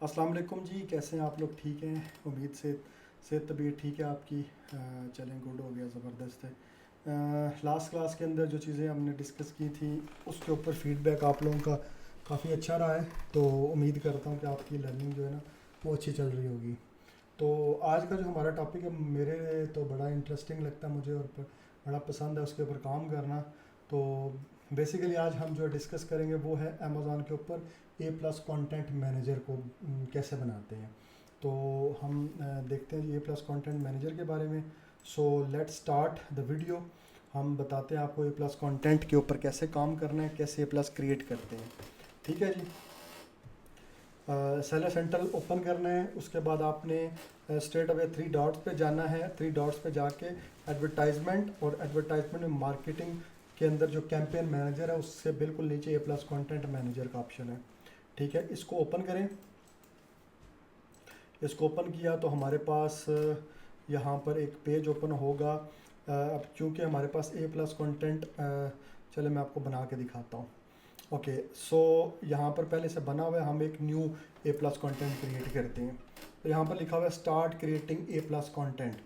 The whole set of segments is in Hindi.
अस्सलाम वालेकुम जी, कैसे हैं आप लोग? ठीक हैं? उम्मीद से सेहत तबीयत ठीक है आपकी। चलें, गुड हो गया, ज़बरदस्त है। लास्ट क्लास के अंदर जो चीज़ें हमने डिस्कस की थी उसके ऊपर फीडबैक आप लोगों का काफ़ी अच्छा रहा है, तो उम्मीद करता हूँ कि आपकी लर्निंग जो है ना वो अच्छी चल रही होगी। तो आज का जो हमारा टॉपिक है मेरे तो बड़ा इंटरेस्टिंग लगता है मुझे, और बड़ा पसंद है उसके ऊपर काम करना। तो बेसिकली आज हम जो डिस्कस करेंगे वो है अमेज़ॉन के ऊपर ए प्लस कॉन्टेंट मैनेजर को कैसे बनाते हैं। तो हम देखते हैं ए प्लस कॉन्टेंट मैनेजर के बारे में। So let's start the video. हम बताते हैं आपको ए प्लस कॉन्टेंट के ऊपर कैसे काम करना है, कैसे ए प्लस क्रिएट करते हैं। ठीक है जी। सेलर सेंट्रल ओपन करना है, उसके बाद आपने स्ट्रेट अवे थ्री डॉट्स पे जाना है। थ्री डॉट्स पे जाके एडवर्टाइजमेंट, और एडवर्टाइजमेंट में मार्केटिंग के अंदर जो कैंपेन मैनेजर है उससे बिल्कुल नीचे ए प्लस कंटेंट मैनेजर का ऑप्शन है। ठीक है, इसको ओपन करें। इसको ओपन किया तो हमारे पास यहाँ पर एक पेज ओपन होगा। अब चूँकि हमारे पास ए प्लस कॉन्टेंट, चले मैं आपको बना के दिखाता हूँ। ओके, सो यहाँ पर पहले से बना हुआ है, हम एक न्यू ए प्लस कॉन्टेंट क्रिएट करते हैं। तो यहाँ पर लिखा हुआ है start creating a plus content.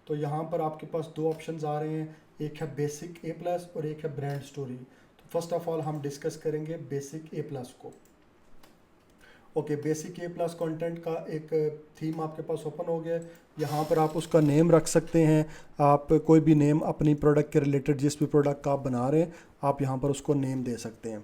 तो यहाँ पर आपके पास दो ऑप्शंस आ रहे हैं, एक है बेसिक ए प्लस और एक है ब्रांड स्टोरी। तो फर्स्ट ऑफ ऑल हम डिस्कस करेंगे बेसिक ए प्लस को। Okay, basic A plus content का एक थीम आपके पास ओपन हो गया है। यहाँ पर आप उसका नेम रख सकते हैं। आप कोई भी नेम अपनी प्रोडक्ट के रिलेटेड, जिस भी प्रोडक्ट का आप बना रहे हैं, आप यहाँ पर उसको नेम दे सकते हैं।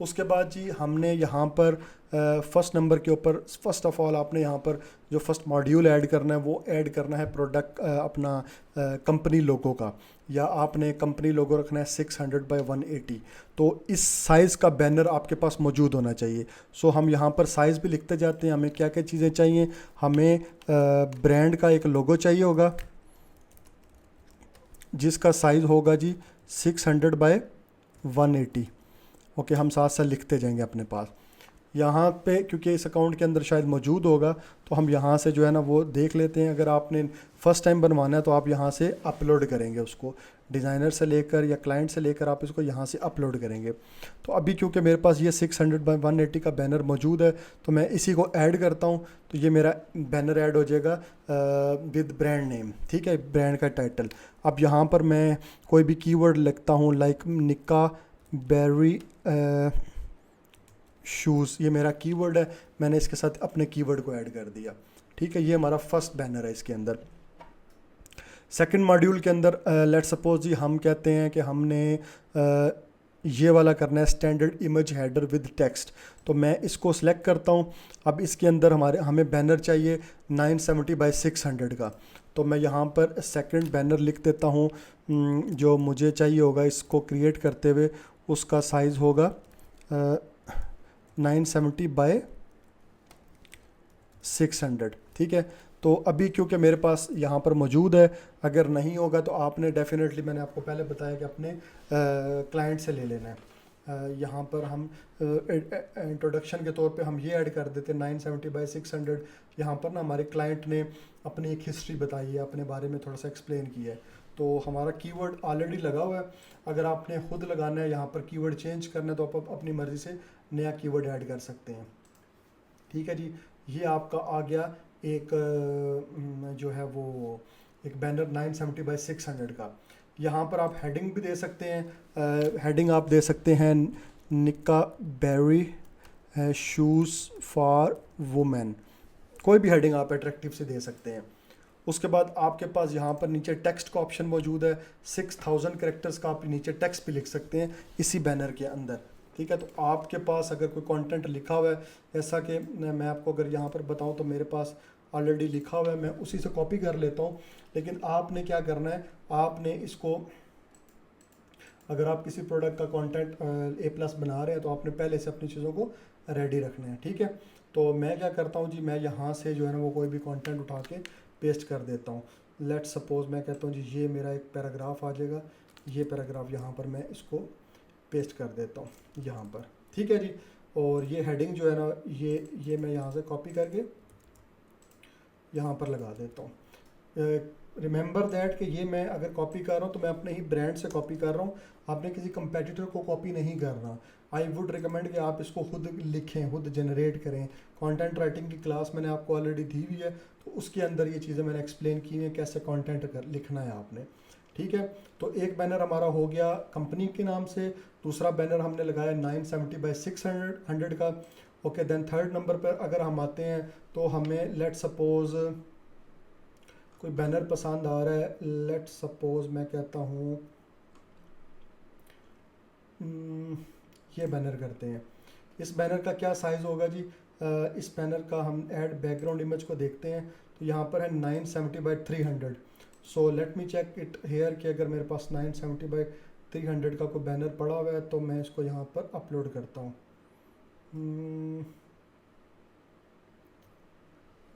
उसके बाद जी हमने यहाँ पर फर्स्ट नंबर के ऊपर, फर्स्ट ऑफ ऑल आपने यहाँ पर जो फर्स्ट मॉड्यूल ऐड करना है वो ऐड करना है प्रोडक्ट अपना कंपनी लोगो का, या आपने कंपनी लोगो रखना है 600 बाई 180। तो इस साइज़ का बैनर आपके पास मौजूद होना चाहिए। सो हम यहाँ पर साइज़ भी लिखते जाते हैं, हमें क्या क्या चीज़ें चाहिए। हमें ब्रांड का एक लोगो चाहिए होगा जिसका साइज़ होगा जी 600 बाई 180। ओके, हम साथ साथ लिखते जाएंगे अपने पास यहाँ पे, क्योंकि इस अकाउंट के अंदर शायद मौजूद होगा, तो हम यहाँ से जो है ना वो देख लेते हैं। अगर आपने फ़र्स्ट टाइम बनवाना है तो आप यहाँ से अपलोड करेंगे उसको, डिज़ाइनर से लेकर या क्लाइंट से लेकर आप इसको यहाँ से अपलोड करेंगे। तो अभी क्योंकि मेरे पास ये 600 बाई 180 का बैनर मौजूद है, तो मैं इसी को ऐड करता हूँ। तो ये मेरा बैनर ऐड हो जाएगा विद ब्रांड नेम। ठीक है, ब्रांड का टाइटल। अब यहाँ पर मैं कोई भी कीवर्ड लिखता हूँ, लाइक निक्का बेरी शूज़, ये मेरा कीवर्ड है, मैंने इसके साथ अपने कीवर्ड को ऐड कर दिया। ठीक है, ये हमारा फर्स्ट बैनर है इसके अंदर। सेकंड मॉड्यूल के अंदर लेट सपोज जी हम कहते हैं कि हमने ये वाला करना है standard image header with text. तो मैं इसको सिलेक्ट करता हूँ। अब इसके अंदर हमें बैनर चाहिए 970 बाई 600 का। तो मैं यहाँ पर सेकंड बैनर लिख देता हूँ। जो मुझे चाहिए होगा इसको क्रिएट करते हुए, उसका साइज़ होगा 970 बाई 600। ठीक है, तो अभी क्योंकि मेरे पास यहाँ पर मौजूद है, अगर नहीं होगा तो आपने डेफिनेटली, मैंने आपको पहले बताया कि अपने क्लाइंट से ले लेना है। यहाँ पर हम इंट्रोडक्शन के तौर पे हम ये ऐड कर देते हैं 970 बाई 600। यहाँ पर ना हमारे क्लाइंट ने अपनी एक हिस्ट्री बताई है, अपने बारे में थोड़ा सा एक्सप्लेन किया है। तो हमारा कीवर्ड ऑलरेडी लगा हुआ है। अगर आपने खुद लगाना है, यहाँ पर कीवर्ड चेंज करना है, तो आप अपनी मर्ज़ी से नया कीवर्ड ऐड कर सकते हैं। ठीक है जी, ये आपका आ गया एक जो है वो एक बैनर 970 बाई 600 का। यहाँ पर आप हेडिंग भी दे सकते हैं। हेडिंग आप दे सकते हैं निक्का बेरी शूज़ फॉर वुमेन। कोई भी हेडिंग आप अट्रैक्टिव से दे सकते हैं। उसके बाद आपके पास यहाँ पर नीचे टेक्स्ट का ऑप्शन मौजूद है। 6000 कैरेक्टर्स का आप नीचे टेक्स्ट भी लिख सकते हैं इसी बैनर के अंदर। ठीक है, तो आपके पास अगर कोई कंटेंट लिखा हुआ है, जैसा कि मैं आपको अगर यहाँ पर बताऊँ तो मेरे पास ऑलरेडी लिखा हुआ है, मैं उसी से कॉपी कर लेता हूँ। लेकिन आपने क्या करना है, आपने इसको, अगर आप किसी प्रोडक्ट का कंटेंट ए प्लस बना रहे हैं तो आपने पहले से अपनी चीज़ों को रेडी रखना है। ठीक है, तो मैं क्या करता हूँ जी, मैं यहाँ से जो है ना वो कोई भी कंटेंट उठा के पेस्ट कर देता हूँ। लेट्स सपोज मैं कहता हूँ जी ये मेरा एक पैराग्राफ आ जाएगा, ये पैराग्राफ यहाँ पर मैं इसको पेस्ट कर देता हूँ यहाँ पर। ठीक है जी, और ये हेडिंग जो है ना ये मैं यहाँ से कॉपी करके यहाँ पर लगा देता हूँ। रिमेंबर दैट कि ये मैं अगर कॉपी कर रहा हूँ तो मैं अपने ही ब्रांड से कॉपी कर रहा हूँ, आपने किसी कंपेटिटर को कॉपी नहीं कर रहा। आई वुड रिकमेंड कि आप इसको खुद लिखें, खुद जनरेट करें। कंटेंट राइटिंग की क्लास मैंने आपको ऑलरेडी दी हुई है, तो उसके अंदर ये चीज़ें मैंने एक्सप्लेन की हैं कैसे कंटेंट लिखना है आपने। ठीक है, तो एक बैनर हमारा हो गया कंपनी के नाम से, दूसरा बैनर हमने लगाया 970 बाई 600 का। ओके, देन थर्ड नंबर पर अगर हम आते हैं तो हमें लेट सपोज कोई बैनर पसंद आ रहा है, लेट सपोज मैं कहता हूँ ये बैनर करते हैं। इस बैनर का क्या साइज़ होगा जी? इस बैनर का हम ऐड बैकग्राउंड इमेज को देखते हैं तो यहाँ पर है 970 by 300। So let me check it here कि अगर मेरे पास 970 बाई 300 का कोई बैनर पड़ा हुआ है तो मैं इसको यहाँ पर अपलोड करता हूँ।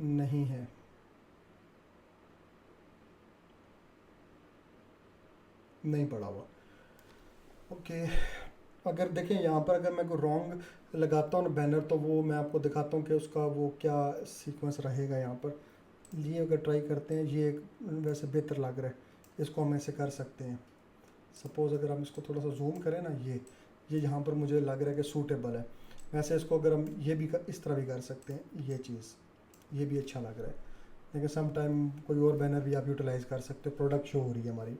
नहीं है, नहीं पड़ा हुआ। ओके, अगर देखें यहाँ पर अगर मैं कोई रॉन्ग लगाता हूँ ना बैनर, तो वो मैं आपको दिखाता हूँ कि उसका वो क्या सीक्वेंस रहेगा यहाँ पर। ये अगर ट्राई करते हैं, ये वैसे बेहतर लग रहा है, इसको हम ऐसे कर सकते हैं। सपोज़ अगर हम इसको थोड़ा सा जूम करें ना, ये यहाँ पर मुझे लग रहा है कि सूटेबल है। वैसे इसको अगर हम ये भी इस तरह भी कर सकते हैं, ये चीज़ ये भी अच्छा लग रहा है। लेकिन सम टाइम कोई और बैनर भी आप यूटिलाइज़ कर सकते हो। प्रोडक्ट शो हो रही है हमारी,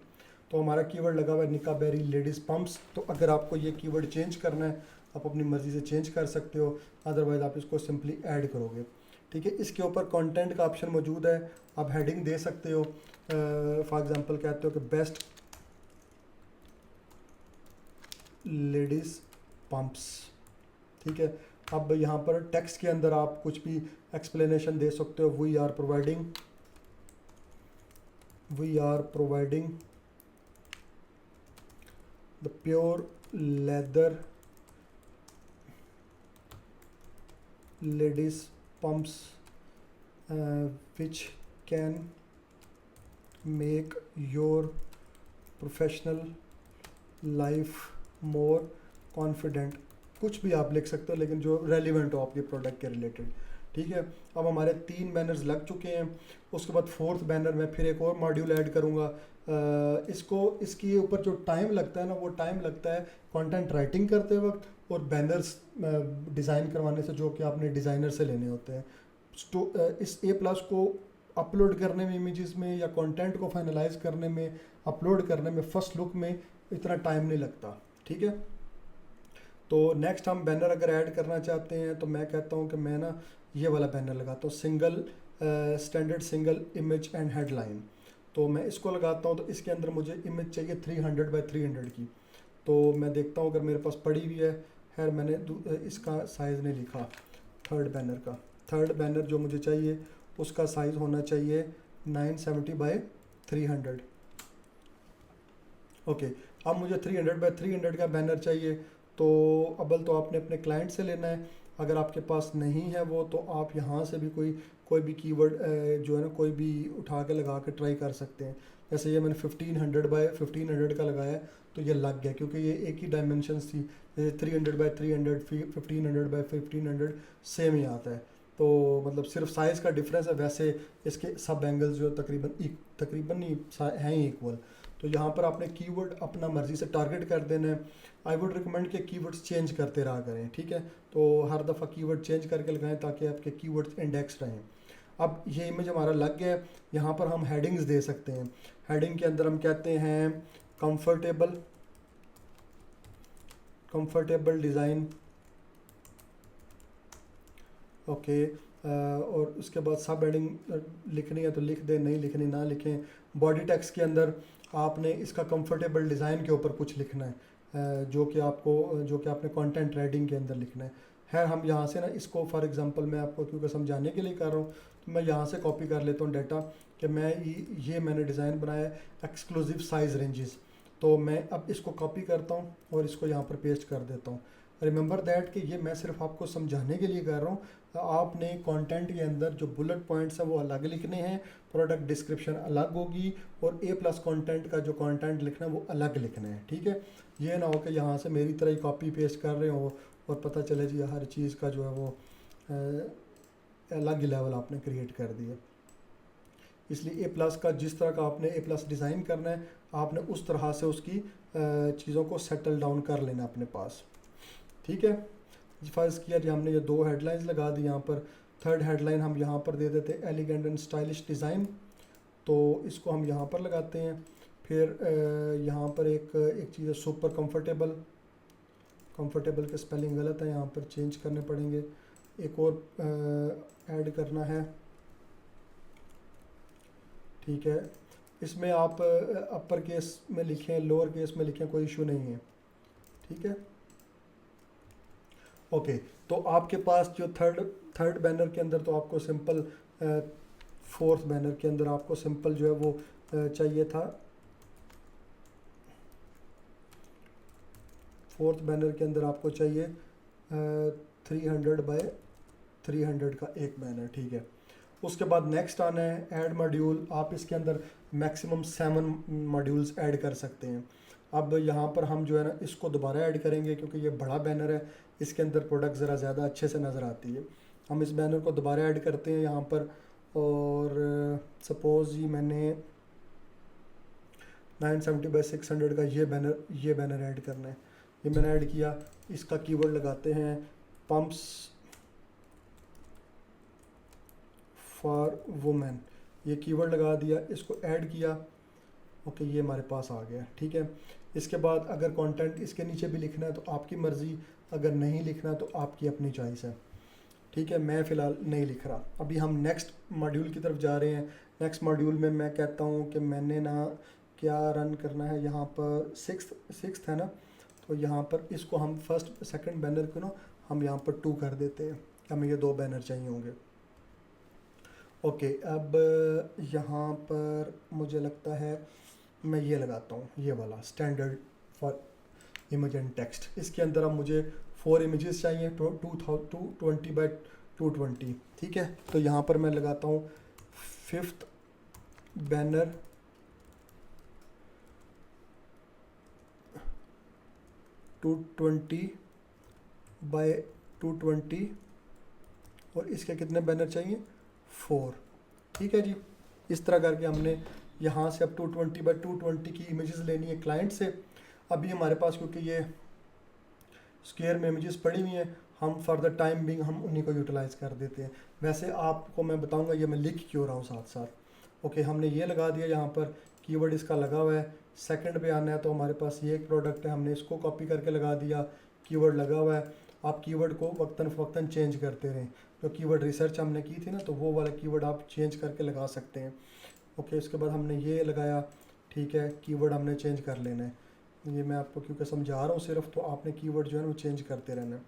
तो हमारा कीवर्ड लगा हुआ है निका बेरी लेडीज़ पम्प्स। तो अगर आपको ये कीवर्ड चेंज करना है आप अपनी मर्ज़ी से चेंज कर सकते हो, अदरवाइज़ आप इसको सिंपली ऐड करोगे। ठीक है, इसके ऊपर कंटेंट का ऑप्शन मौजूद है, आप हेडिंग दे सकते हो। फॉर एग्जांपल कहते हो कि बेस्ट लेडीज़ पम्प्स। ठीक है, अब यहाँ पर टेक्स्ट के अंदर आप कुछ भी एक्सप्लेनेशन दे सकते हो। We are providing the pure leather ladies pumps which can make your professional life more confident। कुछ भी आप लिख सकते हो लेकिन जो रेलिवेंट हो आपके प्रोडक्ट के रिलेटेड। ठीक है, अब हमारे 3 बैनर्स लग चुके हैं। उसके बाद 4th बैनर में फिर एक और मॉड्यूल ऐड करूँगा। इसके ऊपर जो टाइम लगता है ना, वो टाइम लगता है कंटेंट राइटिंग करते वक्त और बैनर्स डिज़ाइन करवाने से, जो कि आपने डिज़ाइनर से लेने होते हैं। इस A+ को अपलोड करने में, इमेजेस में, या कंटेंट को फाइनलाइज करने में, अपलोड करने में, फर्स्ट लुक में इतना टाइम नहीं लगता। ठीक है, तो नेक्स्ट हम बैनर अगर ऐड करना चाहते हैं तो मैं कहता हूँ कि मैं ना ये वाला बैनर लगाता हूँ, standard single image and headline. तो मैं इसको लगाता हूँ, तो इसके अंदर मुझे इमेज चाहिए 300 बाई 300 की। तो मैं देखता हूँ अगर मेरे पास पड़ी हुई है, खैर मैंने इसका साइज़ नहीं लिखा। थर्ड बैनर जो मुझे चाहिए उसका साइज़ होना चाहिए 970 बाई 300। ओके, अब मुझे 300 बाई 300 का बैनर चाहिए। तो अव्वल तो आपने अपने क्लाइंट से लेना है, अगर आपके पास नहीं है वो, तो आप यहाँ से भी कोई भी कीवर्ड जो है ना, कोई भी उठा के लगा के ट्राई कर सकते हैं। जैसे ये मैंने 1500 बाई 1500 का लगाया तो ये लग गया, क्योंकि ये एक ही डायमेंशंस थी। जैसे 300 बाई 300, 1500 बाई 1500 सेम ही आता है। तो मतलब सिर्फ साइज़ का डिफरेंस है, वैसे इसके सब एंगल्स जो तकरीबन नहीं हैं ही इक्वल। तो यहाँ पर आपने कीवर्ड अपना मर्ज़ी से टारगेट कर देना है। आई वुड रिकमेंड कि कीवर्ड्स चेंज करते रहा करें। ठीक है, तो हर दफ़ा कीवर्ड चेंज करके लगाएं ताकि आपके कीवर्ड्स इंडेक्स रहें। अब ये इमेज हमारा लग गया है, यहाँ पर हम हेडिंग्स दे सकते हैं। हेडिंग के अंदर हम कहते हैं कंफर्टेबल डिज़ाइन। ओके, और उसके बाद सब हेडिंग लिखनी है तो लिख दें, नहीं लिखनी ना लिखें। बॉडी टेक्स्ट के अंदर आपने इसका कंफर्टेबल डिज़ाइन के ऊपर कुछ लिखना है, जो कि आपने कंटेंट राइटिंग के अंदर लिखना है। हम यहाँ से ना इसको फॉर एग्जांपल मैं आपको क्योंकि समझाने के लिए कर रहा हूँ, तो मैं यहाँ से कॉपी कर लेता हूँ डाटा कि मैंने डिज़ाइन बनाया है एक्सक्लूसिव साइज़ रेंजेस। तो मैं अब इसको कॉपी करता हूँ और इसको यहाँ पर पेस्ट कर देता हूँ। रिमेंबर दैट कि ये मैं सिर्फ आपको समझाने के लिए कर रहा हूँ। आपने कंटेंट के अंदर जो बुलेट पॉइंट्स हैं वो अलग लिखने हैं, प्रोडक्ट डिस्क्रिप्शन अलग होगी, और A+ कंटेंट का जो कंटेंट लिखना है वो अलग लिखना है। ठीक है, ये ना हो कि यहाँ से मेरी तरह ही कॉपी पेस्ट कर रहे हो और पता चले जी हर चीज़ का जो है वो अलग ही लेवल आपने क्रिएट कर दिया। इसलिए A+ का जिस तरह का आपने A+ डिज़ाइन करना है, आपने उस तरह से उसकी चीज़ों को सेटल डाउन कर लेना अपने पास। ठीक है, फर्ज किया जी हमने ये 2 हेडलाइंस लगा दी यहाँ पर। थर्ड हेडलाइन हम यहाँ पर दे देते हैं एलिगेंट एंड स्टाइलिश डिज़ाइन, तो इसको हम यहाँ पर लगाते हैं। फिर यहाँ पर एक चीज़ है सुपर कंफर्टेबल, कंफर्टेबल के स्पेलिंग गलत है, यहाँ पर चेंज करने पड़ेंगे। एक और ऐड करना है, ठीक है। इसमें आप अपर केस में लिखें, लोअर केस में लिखें, कोई इशू नहीं है, ठीक है। ओके, तो आपके पास जो थर्ड बैनर के अंदर तो आपको सिंपल, फोर्थ बैनर के अंदर आपको सिंपल जो है वो चाहिए था। फोर्थ बैनर के अंदर आपको चाहिए 300 बाय 300 का एक बैनर, ठीक है। उसके बाद नेक्स्ट आना है ऐड मॉड्यूल। आप इसके अंदर मैक्सिमम 7 मॉड्यूल्स ऐड कर सकते हैं। अब यहाँ पर हम जो है ना इसको दोबारा ऐड करेंगे क्योंकि ये बड़ा बैनर है, इसके अंदर प्रोडक्ट ज़रा ज़्यादा अच्छे से नज़र आती है। हम इस बैनर को दोबारा ऐड करते हैं यहाँ पर, और सपोज़ ही मैंने 970 बाई 600 का ये बैनर ऐड करना है। ये मैंने ऐड किया, इसका कीवर्ड लगाते हैं पम्प्स फॉर वुमेन, ये कीवर्ड लगा दिया, इसको ऐड किया। ओके, ये हमारे पास आ गया, ठीक है। इसके बाद अगर कंटेंट इसके नीचे भी लिखना है तो आपकी मर्ज़ी, अगर नहीं लिखना तो आपकी अपनी चॉइस है, ठीक है। मैं फ़िलहाल नहीं लिख रहा। अभी हम नेक्स्ट मॉड्यूल की तरफ जा रहे हैं। नेक्स्ट मॉड्यूल में मैं कहता हूँ कि मैंने ना क्या रन करना है, यहाँ पर सिक्स्थ है ना, तो यहाँ पर इसको हम फर्स्ट सेकंड बैनर को ना हम यहाँ पर 2 कर देते हैं, हमें ये 2 बैनर चाहिए होंगे। ओके, अब यहाँ पर मुझे लगता है मैं ये लगाता हूँ, ये वाला standard for image and text. इसके अंदर अब मुझे 4 इमेजेस चाहिए, 220 बाई 220, ठीक है। तो यहाँ पर मैं लगाता हूँ 5th बैनर 220 बाई 220, और इसके कितने बैनर चाहिए, 4, ठीक है जी। इस तरह करके हमने यहाँ से अब 220 बाई 220 की इमेजेस लेनी है क्लाइंट से। अभी हमारे पास क्योंकि ये स्क्वायर में इमेजेस पड़ी हुई हैं, हम फॉर द टाइम बिंग हम उन्हीं को यूटिलाइज़ कर देते हैं। वैसे आपको मैं बताऊंगा ये मैं लिख क्यों रहा हूँ साथ साथ। ओके, हमने ये लगा दिया, यहाँ पर कीवर्ड इसका लगा हुआ है। सेकंड पे आना है तो हमारे पास ये एक प्रोडक्ट है, हमने इसको कॉपी करके लगा दिया, कीवर्ड लगा हुआ है। आप कीवर्ड को वक्तन फ़वक्तन चेंज करते रहें। जो कीवर्ड रिसर्च हमने की थी ना, तो वो वाला कीवर्ड आप चेंज करके लगा सकते हैं। ओके, उसके बाद हमने ये लगाया, ठीक है, कीवर्ड हमने चेंज कर लेना है। ये मैं आपको क्योंकि समझा रहा हूँ सिर्फ, तो आपने कीवर्ड जो है ना वो चेंज करते रहना है।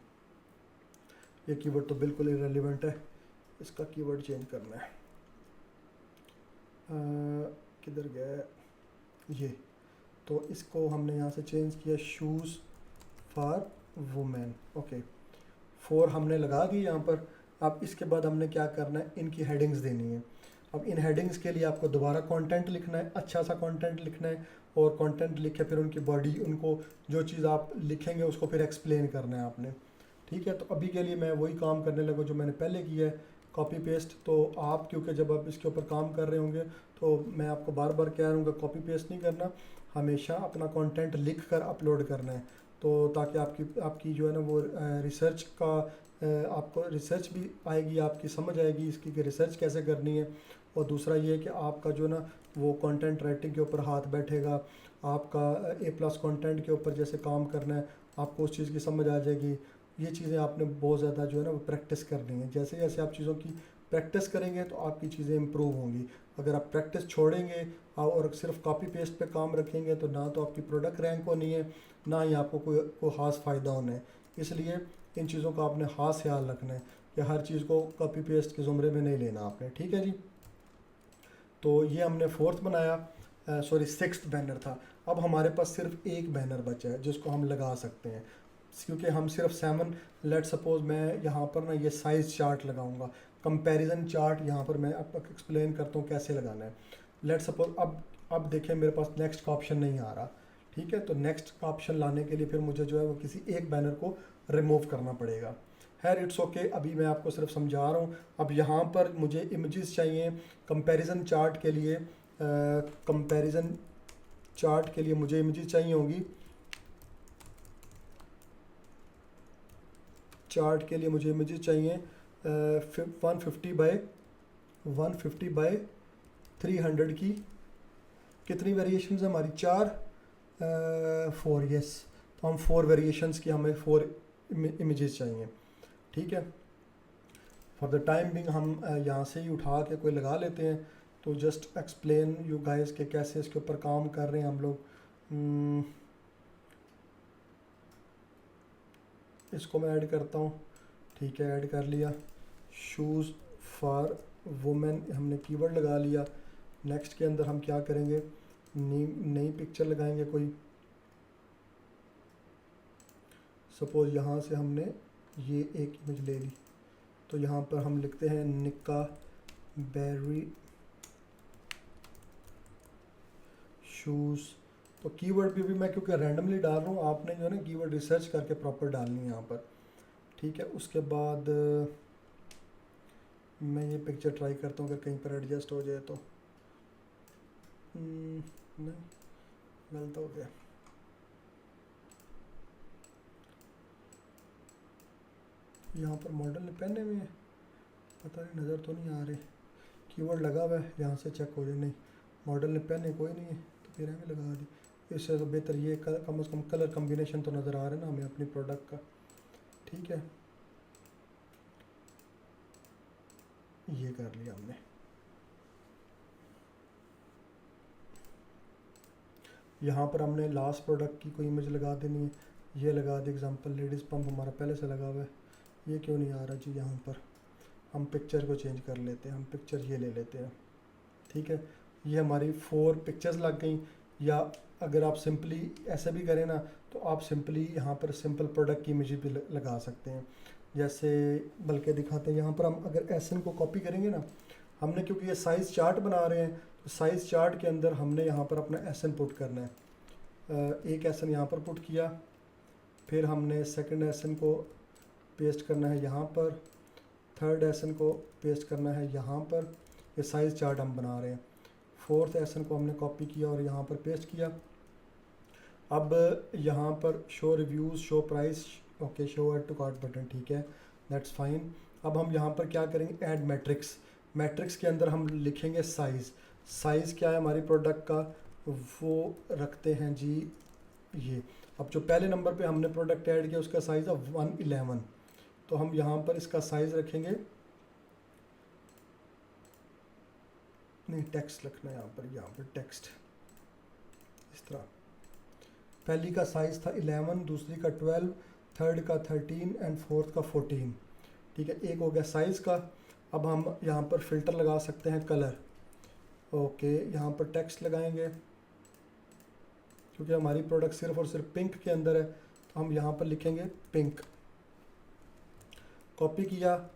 ये कीवर्ड तो बिल्कुल इरेलीवेंट है, इसका कीवर्ड चेंज करना है। किधर गया ये, तो इसको हमने यहाँ से चेंज किया, शूज़ फॉर वुमेन। ओके, 4 हमने लगा दी यहाँ पर। अब इसके बाद हमने क्या करना है, इनकी हेडिंग्स देनी है। अब इन हेडिंग्स के लिए आपको दोबारा कंटेंट लिखना है, अच्छा सा कंटेंट लिखना है, और कंटेंट लिखे फिर उनकी बॉडी, उनको जो चीज़ आप लिखेंगे उसको फिर एक्सप्लेन करना है आपने, ठीक है। तो अभी के लिए मैं वही काम करने लगा जो मैंने पहले किया है, कॉपी पेस्ट। तो आप क्योंकि जब आप इसके ऊपर काम कर रहे होंगे तो मैं आपको बार बार कह रहा हूँ कि कॉपी पेस्ट नहीं करना, हमेशा अपना कंटेंट लिख कर अपलोड करना है, तो ताकि आपकी जो है ना वो रिसर्च का आपको रिसर्च भी आएगी, आपकी समझ आएगी इसकी कि रिसर्च कैसे करनी है। और दूसरा ये कि आपका जो ना वो कंटेंट राइटिंग के ऊपर हाथ बैठेगा, आपका A+ कंटेंट के ऊपर जैसे काम करना है, आपको उस चीज़ की समझ आ जाएगी। ये चीज़ें आपने बहुत ज़्यादा जो है ना वो प्रैक्टिस करनी है। जैसे जैसे आप चीज़ों की प्रैक्टिस करेंगे तो आपकी चीज़ें इम्प्रूव होंगी। अगर आप प्रैक्टिस छोड़ेंगे और सिर्फ कॉपी पेस्ट पे काम रखेंगे तो ना तो आपकी प्रोडक्ट रैंक होनी है, ना ही आपको कोई ख़ास फ़ायदा होना है। इसलिए इन चीज़ों का आपने ख़ास ख्याल रखना है कि हर चीज़ को कॉपी पेस्ट के ज़ुमरे में नहीं लेना आपने, ठीक है जी। तो ये हमने 4th बनाया, सॉरी 6th बैनर था। अब हमारे पास सिर्फ एक बैनर बचा है जिसको हम लगा सकते हैं, क्योंकि हम सिर्फ 7, लेट सपोज मैं यहाँ पर ना ये साइज़ चार्ट लगाऊंगा, कंपैरिजन चार्ट यहाँ पर मैं आपको एक्सप्लेन करता हूँ कैसे लगाना है। लेट सपोज अब देखें मेरे पास नेक्स्ट का ऑप्शन नहीं आ रहा, ठीक है। तो नेक्स्ट का ऑप्शन लाने के लिए फिर मुझे जो है वो किसी एक बैनर को रिमूव करना पड़ेगा, खैर इट्स ओके, अभी मैं आपको सिर्फ समझा रहा हूँ। अब यहाँ पर मुझे इमेजेस चाहिए कंपैरिजन चार्ट के लिए, कंपैरिजन चार्ट के लिए मुझे इमेजेस चाहिए होंगी। चार्ट के लिए मुझे इमेजेस चाहिए 150 बाय 300 की। कितनी वेरिएशन है हमारी? 4, 4, यस। तो हम 4 वेरिएशंस की हमें 4 इमेजेस चाहिए, ठीक है। फॉर द टाइम बिंग हम यहाँ से ही उठा के कोई लगा लेते हैं। तो जस्ट एक्सप्लेन यू गाइस के कैसे इसके ऊपर काम कर रहे हैं हम लोग। इसको मैं ऐड करता हूँ, ठीक है, ऐड कर लिया। शूज़ फॉर वुमेन हमने कीवर्ड लगा लिया। नेक्स्ट के अंदर हम क्या करेंगे, नई पिक्चर लगाएंगे कोई। सपोज यहाँ से हमने ये एक इमेज ले ली, तो यहाँ पर हम लिखते हैं निक्का बेरी शूज़। तो कीवर्ड भी मैं क्योंकि रैंडमली डाल रहा हूँ, आपने जो है ना कीवर्ड रिसर्च करके प्रॉपर डालनी है यहाँ पर, ठीक है। उसके बाद मैं ये पिक्चर ट्राई करता हूँ अगर कहीं पर एडजस्ट हो जाए तो। नहीं, गलत हो गया। यहाँ पर मॉडल ने पहने हुए हैं, पता नहीं नज़र तो नहीं आ रहे। कीवर्ड लगा हुआ है, यहाँ से चेक हो जाए। नहीं, मॉडल ने पहने कोई नहीं है, तो फिर हमें लगा दी। इससे तो बेहतर ये कम से कम कलर कम्बिनेशन तो नज़र आ रहा है ना हमें अपनी प्रोडक्ट का, ठीक है। ये कर लिया हमने। यहाँ पर हमने लास्ट प्रोडक्ट की कोई इमेज लगा देनी है। ये लगा दी एग्जांपल, लेडीज़ पंप हमारा पहले से लगा हुआ है। ये क्यों नहीं आ रहा जी? यहाँ पर हम पिक्चर को चेंज कर लेते हैं, हम पिक्चर ये ले लेते हैं, ठीक है। ये हमारी 4 पिक्चर्स लग गई। या अगर आप सिंपली ऐसे भी करें ना, तो आप सिंपली यहाँ पर सिंपल प्रोडक्ट की इमेज भी लगा सकते हैं। जैसे बल्कि दिखाते हैं, यहाँ पर हम अगर एसन को कॉपी करेंगे ना, हमने क्योंकि ये साइज़ चार्ट बना रहे हैं, तो साइज़ चार्ट के अंदर हमने यहाँ पर अपना एसन पुट करना है। एक एसन यहाँ पर पुट किया, फिर हमने सेकंड एसन को पेस्ट करना है यहाँ पर, थर्ड एसन को पेस्ट करना है यहाँ पर। ये साइज़ चार्ट हम बना रहे हैं। फोर्थ एसन को हमने कॉपी किया और यहाँ पर पेस्ट किया। अब यहाँ पर show reviews, show price, okay, show add to cart button, ठीक है, दैट्स फाइन। अब हम यहाँ पर क्या करेंगे, ऐड मैट्रिक्स। मैट्रिक्स के अंदर हम लिखेंगे साइज़। साइज़ क्या है हमारी प्रोडक्ट का, वो रखते हैं जी ये। अब जो पहले नंबर पे हमने प्रोडक्ट ऐड किया उसका साइज़ है 111, तो हम यहाँ पर इसका साइज़ रखेंगे, नहीं टेक्स्ट लिखना है यहाँ पर टेक्स्ट इस तरह। पहली का साइज़ था 11, दूसरी का 12, थर्ड का 13 एंड फोर्थ का 14, ठीक है। एक हो गया साइज़ का। अब हम यहाँ पर फ़िल्टर लगा सकते हैं कलर, ओके। यहाँ पर टेक्स्ट लगाएंगे, क्योंकि हमारी प्रोडक्ट सिर्फ और सिर्फ पिंक के अंदर है, तो हम यहाँ पर लिखेंगे पिंक। कॉपी किया,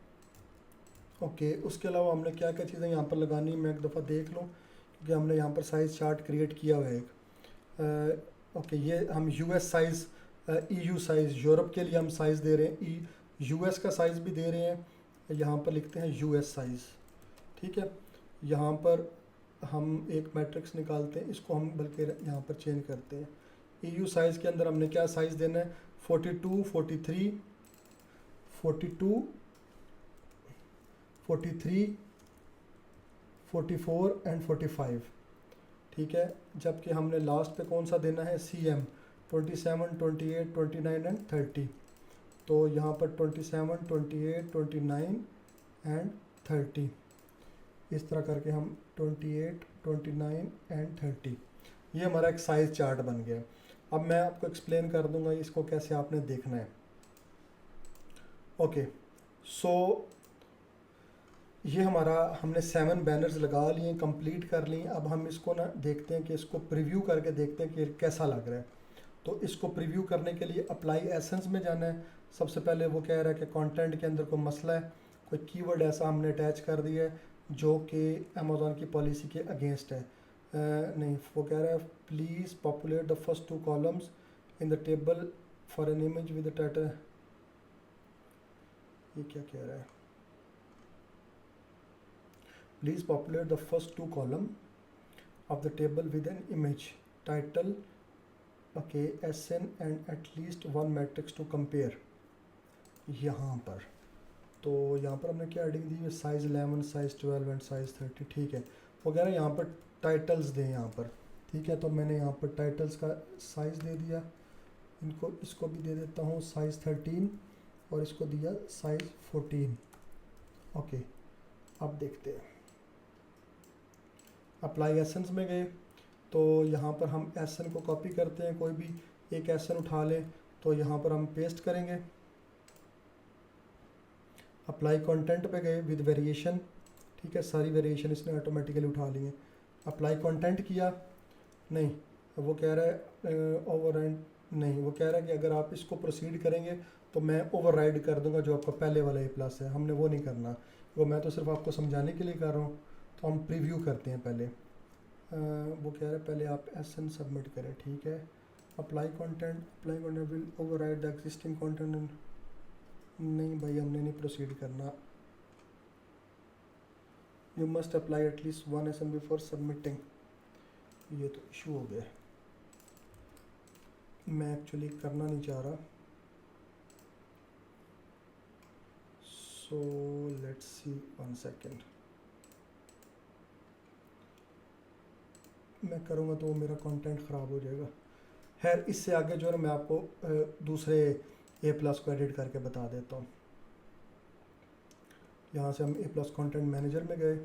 ओके। उसके अलावा हमने क्या क्या चीज़ें यहाँ पर लगानी, मैं एक दफ़ा देख लूँ, क्योंकि हमने यहाँ पर साइज़ चार्ट क्रिएट किया हुआ है एक। ओके, ये हम US size, EU size, Europe के लिए हम साइज़ दे रहे हैं, यूएस का साइज़ भी दे रहे हैं। यहाँ पर लिखते हैं यूएस साइज़, ठीक है। यहाँ पर हम एक मैट्रिक्स निकालते हैं, इसको हम बल्कि यहाँ पर चेंज करते हैं। ईयू साइज़ के अंदर हमने क्या साइज़ देना है, 42, 43, 42, 43, 44 एंड 45, ठीक है। जबकि हमने लास्ट पे कौन सा देना है, CM, 27, 28, 29 एंड 30। तो यहाँ पर 27, 28, 29 एंड 30, इस तरह करके हम 28, 29 एंड 30, ये हमारा एक साइज़ चार्ट बन गया। अब मैं आपको एक्सप्लेन कर दूंगा इसको कैसे आपने देखना है। ओके, सो ये हमारा हमने 7 बैनर्स लगा लिए, कंप्लीट कर लिए। अब हम इसको ना देखते हैं कि इसको प्रीव्यू करके देखते हैं कि कैसा लग रहा है। तो इसको प्रीव्यू करने के लिए अप्लाई एसेंस में जाना है। सबसे पहले वो कह रहा है कि कंटेंट के अंदर कोई मसला है, कोई कीवर्ड ऐसा हमने अटैच कर दिया है जो कि अमेज़ॉन की पॉलिसी के अगेंस्ट है। नहीं, वो कह रहा है please populate the first 2 columns in the table for an image with the title. ये क्या कह रहा है? Please populate the first 2 column of the table with an image title, okay, SN and at least 1 matrix to compare. यहाँ पर तो यहाँ पर हमने क्या हेडिंग दी है? Size 11, size 12 and size 30। ठीक है, वो कह रहे हैं यहाँ पर टाइटल्स दें यहाँ पर। ठीक है, तो मैंने यहाँ पर टाइटल्स का साइज़ दे दिया, इनको इसको भी दे देता हूँ साइज़ 13 और इसको दिया साइज़ 14। ओके, अब देखते हैं। अप्लाई एसेंस में गए तो यहाँ पर हम एसन को कॉपी करते हैं, कोई भी एक एसन उठा लें तो यहाँ पर हम पेस्ट करेंगे। अप्लाई कंटेंट पे गए विद वेरिएशन। ठीक है, सारी वेरिएशन इसने ऑटोमेटिकली उठा ली है। अप्लाई कंटेंट किया, नहीं वो कह रहा है ओवरराइड, नहीं वो कह रहा है कि अगर आप इसको प्रोसीड करेंगे तो मैं ओवरराइड कर दूंगा जो आपका पहले वाला A+ है। हमने वो नहीं करना, वो मैं तो सिर्फ आपको समझाने के लिए कर रहा हूँ। तो हम प्रीव्यू करते हैं पहले। वो कह रहा है पहले आप SN सबमिट करें। ठीक है, apply content will override the existing content. नहीं भाई, हमने नहीं प्रोसीड करना। You must apply at least 1 SN before submitting. ये तो इशू हो गया, मैं एक्चुअली करना नहीं चाह रहा। So let's see 1 second. मैं करूँगा तो मेरा कंटेंट ख़राब हो जाएगा। खैर, इससे आगे जो है मैं आपको दूसरे A+ को एडिट करके बता देता हूँ। यहाँ से हम A+ कंटेंट मैनेजर में गए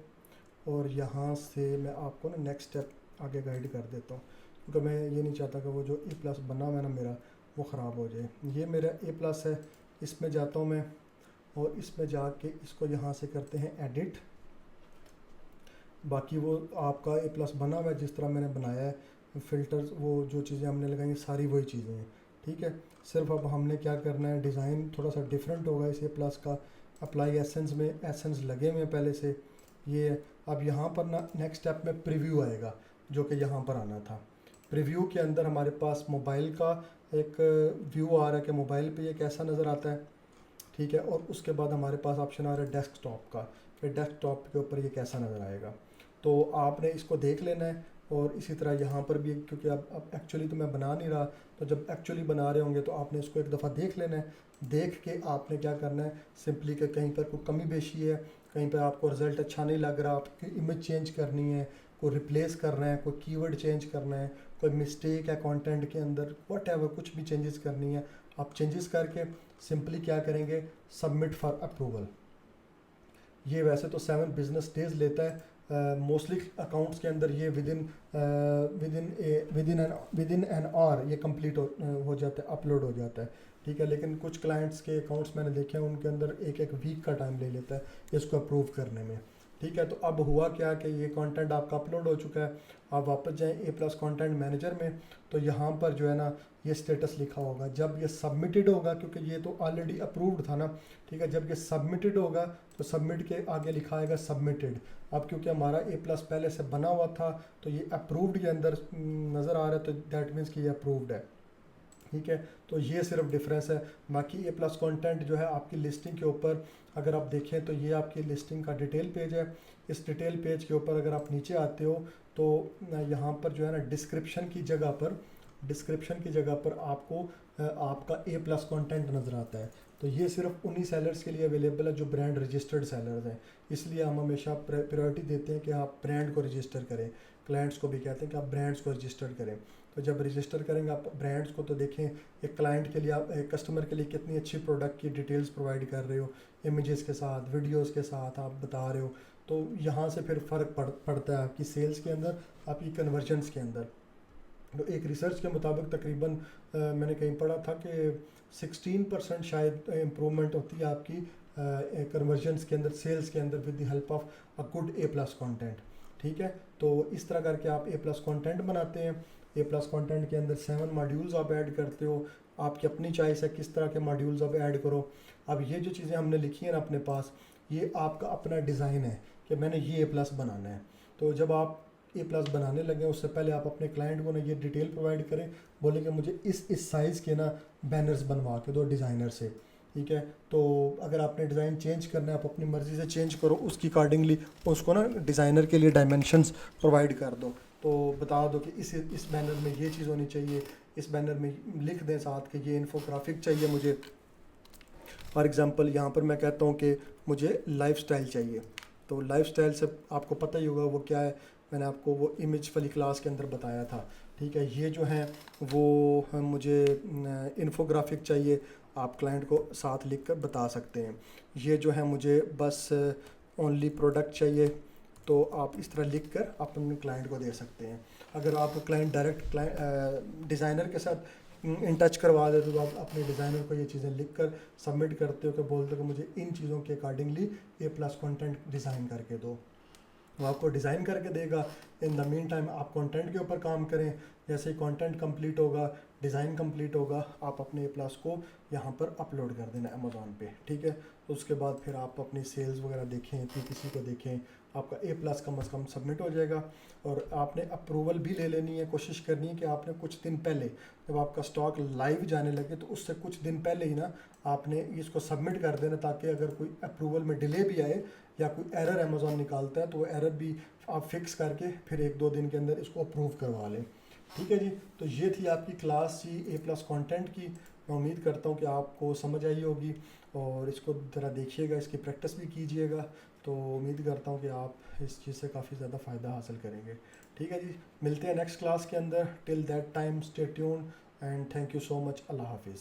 और यहाँ से मैं आपको ना नेक्स्ट स्टेप आगे गाइड कर देता हूँ, क्योंकि मैं ये नहीं चाहता कि वो जो A+ बना हुआ है ना मेरा, वो ख़राब हो जाए। ये मेरा A+ है, इसमें जाता हूँ मैं और इसमें जाके इसको यहाँ से करते हैं एडिट। बाकी वो आपका A+ बना हुआ है जिस तरह मैंने बनाया है, फ़िल्टर्स वो जो चीज़ें हमने लगाई सारी वही चीज़ें हैं। ठीक है, सिर्फ अब हमने क्या करना है, डिज़ाइन थोड़ा सा डिफरेंट होगा इस A+ का। अप्लाई एसेंस में एसेंस लगे हुए हैं पहले से। ये अब यहाँ पर ना नेक्स्ट स्टेप में प्रीव्यू आएगा, जो कि यहाँ पर आना था। प्रीव्यू के अंदर हमारे पास मोबाइल का एक व्यू आ रहा है कि मोबाइल पे ये कैसा नज़र आता है। ठीक है, और उसके बाद हमारे पास ऑप्शन आ रहा है डेस्कटॉप का, कि डेस्कटॉप के ऊपर ये कैसा नज़र आएगा। तो आपने इसको देख लेना है। और इसी तरह यहाँ पर भी, क्योंकि अब एक्चुअली तो मैं बना नहीं रहा, तो जब एक्चुअली बना रहे होंगे तो आपने इसको एक दफ़ा देख लेना है। देख के आपने क्या करना है, सिंपली कि कहीं पर कोई कमी बेशी है, कहीं पर आपको रिज़ल्ट अच्छा नहीं लग रहा, आपकी इमेज चेंज करनी है, कोई रिप्लेस करना है, कोई कीवर्ड चेंज करना है, कोई मिस्टेक है कंटेंट के अंदर, व्हाटएवर कुछ भी चेंजेस करनी है, आप चेंजेस करके सिंपली क्या करेंगे, सबमिट फॉर अप्रूवल। ये वैसे तो 7 बिजनेस डेज लेता है मोस्टली अकाउंट्स के अंदर। ये विदिन एन आवर ये कंप्लीट हो जाता है, अपलोड हो जाता है। ठीक है, लेकिन कुछ क्लाइंट्स के अकाउंट्स मैंने देखे हैं उनके अंदर एक वीक का टाइम ले लेता है इसको अप्रूव करने में। ठीक है, तो अब हुआ क्या कि ये कंटेंट आपका अपलोड हो चुका है। आप वापस जाएं A+ कंटेंट मैनेजर में, तो यहाँ पर जो है ना ये स्टेटस लिखा होगा। जब ये सबमिटेड होगा, क्योंकि ये तो ऑलरेडी अप्रूव्ड था ना, ठीक है, जब ये सबमिटेड होगा तो सबमिट के आगे लिखा आएगा सबमिटेड। अब क्योंकि हमारा A+ पहले से बना हुआ था तो ये अप्रूव्ड के अंदर नज़र आ रहा है, तो दैट मीन्स कि ये अप्रूव्ड है। ठीक है, तो ये सिर्फ डिफरेंस है। बाकी A+ कंटेंट जो है आपकी लिस्टिंग के ऊपर अगर आप देखें तो ये आपकी लिस्टिंग का डिटेल पेज है। इस डिटेल पेज के ऊपर अगर आप नीचे आते हो तो यहाँ पर जो है ना डिस्क्रिप्शन की जगह पर आपको आपका A+ कंटेंट नज़र आता है। तो ये सिर्फ उन्हीं सेलर्स के लिए अवेलेबल है जो ब्रांड रजिस्टर्ड सेलर्स हैं। इसलिए हम हमेशा प्रायोरिटी देते हैं कि आप ब्रांड को रजिस्टर करें। क्लाइंट्स को भी कहते हैं कि आप ब्रांड्स को रजिस्टर करें। तो जब रजिस्टर करेंगे आप ब्रांड्स को, तो देखें एक क्लाइंट के लिए, आप एक कस्टमर के लिए कितनी अच्छी प्रोडक्ट की डिटेल्स प्रोवाइड कर रहे हो, इमेजेस के साथ, वीडियोस के साथ आप बता रहे हो। तो यहाँ से फिर फ़र्क पड़ता है आपकी सेल्स के अंदर, आपकी कन्वर्जन्स के अंदर। तो एक रिसर्च के मुताबिक तकरीबन मैंने कहीं पढ़ा था कि 16% शायद इम्प्रूवमेंट होती है आपकी कन्वर्जन्स के अंदर, सेल्स के अंदर, with the help of a good A+ content. ठीक है, तो इस तरह करके आप A+ कंटेंट बनाते हैं। A+ कंटेंट के अंदर 7 मॉड्यूल्स आप ऐड करते हो। आपकी अपनी चॉइस है किस तरह के मॉड्यूल्स आप ऐड करो। अब ये जो चीज़ें हमने लिखी हैं ना अपने पास, ये आपका अपना डिज़ाइन है कि मैंने ये A+ बनाना है। तो जब आप A+ बनाने लगे उससे पहले आप अपने क्लाइंट को ना ये डिटेल प्रोवाइड करें, बोले कि मुझे इस साइज़ के ना बैनर्स बनवा के दो डिज़ाइनर से। ठीक है। तो अगर आपने डिज़ाइन चेंज करना है, आप अपनी मर्ज़ी से चेंज करो उसकी अकॉर्डिंगली, उसको ना डिज़ाइनर के लिए डायमेंशंस प्रोवाइड कर दो। तो बता दो कि इस बैनर में ये चीज़ होनी चाहिए, इस बैनर में लिख दें साथ कि ये इन्फोग्राफिक चाहिए मुझे। फॉर एग्ज़ाम्पल यहाँ पर मैं कहता हूँ कि मुझे लाइफस्टाइल चाहिए, तो लाइफस्टाइल से आपको पता ही होगा वो क्या है, मैंने आपको वो इमेज वाली क्लास के अंदर बताया था। ठीक है, ये जो है वो मुझे इन्फोग्राफिक चाहिए, आप क्लाइंट को साथ लिख कर बता सकते हैं। ये जो है मुझे बस ओनली प्रोडक्ट चाहिए, तो आप इस तरह लिख कर अपने क्लाइंट को दे सकते हैं। अगर आप क्लाइंट डायरेक्ट डिज़ाइनर के साथ इन टच करवा देते हो, तो आप अपने डिज़ाइनर को ये चीज़ें लिख कर सबमिट करते हो कि बोलते हो कि मुझे इन चीज़ों के अकॉर्डिंगली A+ कंटेंट डिज़ाइन करके दो, वो आपको डिज़ाइन करके देगा। इन द मीन टाइम आप कंटेंट के ऊपर काम करें। जैसे ही कंटेंट कंप्लीट होगा, डिज़ाइन कंप्लीट होगा, आप अपने A+ को यहाँ पर अपलोड कर देना अमेज़ॉन पे। ठीक है, तो उसके बाद फिर आप अपनी सेल्स वगैरह देखें, PPC को देखें, आपका A+ कम से कम सबमिट हो जाएगा। और आपने अप्रूवल भी ले लेनी है, कोशिश करनी है कि आपने कुछ दिन पहले, जब आपका स्टॉक लाइव जाने लगे तो उससे कुछ दिन पहले ही ना आपने इसको सबमिट कर देना, ताकि अगर कोई अप्रूवल में डिले भी आए या कोई एरर अमेज़ॉन निकालता है तो वो एरर भी आप फिक्स करके फिर 1-2 दिन के अंदर इसको अप्रूव करवा लें। ठीक है जी, तो ये थी आपकी क्लास जी A+ कंटेंट की। मैं उम्मीद करता हूँ कि आपको समझ आई होगी, और इसको ज़रा देखिएगा, इसकी प्रैक्टिस भी कीजिएगा। तो उम्मीद करता हूँ कि आप इस चीज़ से काफ़ी ज़्यादा फ़ायदा हासिल करेंगे। ठीक है जी, मिलते हैं नेक्स्ट क्लास के अंदर। Till that time stay tuned and thank you so much. अल्लाह हाफिज़।